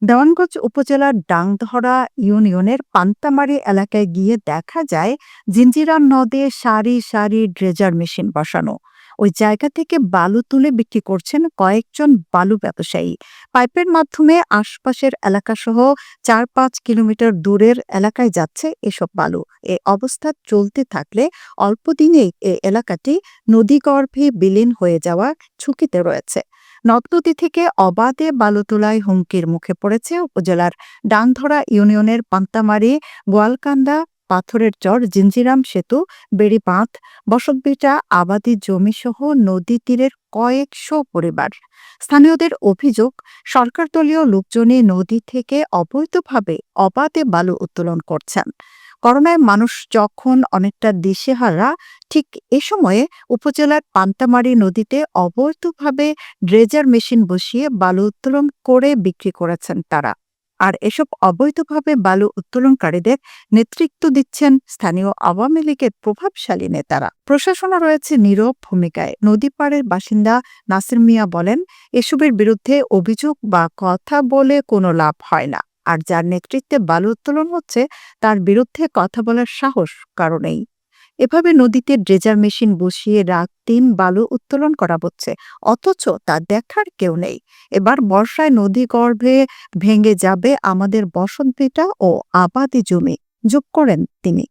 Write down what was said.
দেওয়ানগঞ্জ উপজেলার ডাংধরা ইউনিয়নের পান্তামারী এলাকায় গিয়ে দেখা যায় জিঞ্জিরা নদে সারি সারি ড্রেজার মেশিন বসানো। ওই জায়গা থেকে বালু তুলে বিক্রি করছেন কয়েকজন বালু ব্যবসায়ী। পাইপের মাধ্যমে আশপাশের এলাকাসহ ৪-৫ কিলোমিটার দূরের এলাকায় যাচ্ছে এসব বালু। এ অবস্থা চলতে থাকলে অল্প দিনেই এ এলাকাটি নদীগর্ভে বিলীন হয়ে যাওয়ার ঝুঁকিতে রয়েছে। নদ-নদী থেকে অবাধে বালু তোলায় হুমকির মুখে পড়েছে উপজেলার ডাংধরা ইউনিয়নের পান্তামারী, গোয়ালকান্দা, পাথরের চর, জিঞ্জিরাম সেতু, বেড়িবাঁধ, বসতভিটা, আবাদি জমিসহ নদী তীরের কয়েকশো পরিবার। স্থানীয়দের অভিযোগ, সরকারদলীয় লোকজনই নদী থেকে অবৈধভাবে অবাধে বালু উত্তোলন করছেন। করোনায় মানুষ যখন অনেকটা দিশেহারা, ঠিক এ সময়ে উপজেলার পান্তামারী নদীতে অবৈধভাবে ড্রেজার মেশিন বসিয়ে বালু উত্তোলন করে বিক্রি করেছেন তারা। আর এসব অবৈধভাবে বালু উত্তোলনকারীদের নেতৃত্ব দিচ্ছেন স্থানীয় আওয়ামী লীগের প্রভাবশালী নেতারা। প্রশাসনও রয়েছে নীরব ভূমিকায়। নদীপাড়ের বাসিন্দা নাসির মিয়া বলেন, এসবের বিরুদ্ধে অভিযোগ বা কথা বলে কোনো লাভ হয় না। আর যার নেতৃত্বে বালু উত্তোলন হচ্ছে তার বিরুদ্ধে কথা বলার সাহস কারো নেই। এভাবে নদীতে ড্রেজার মেশিন বসিয়ে রাত দিন বালু উত্তোলন করা হচ্ছে, অথচ তা দেখার কেউ নেই। এবার বর্ষায় নদীগর্ভে ভেঙে যাবে আমাদের বসতভিটা ও আবাদি জমি, যোগ করেন তিনি।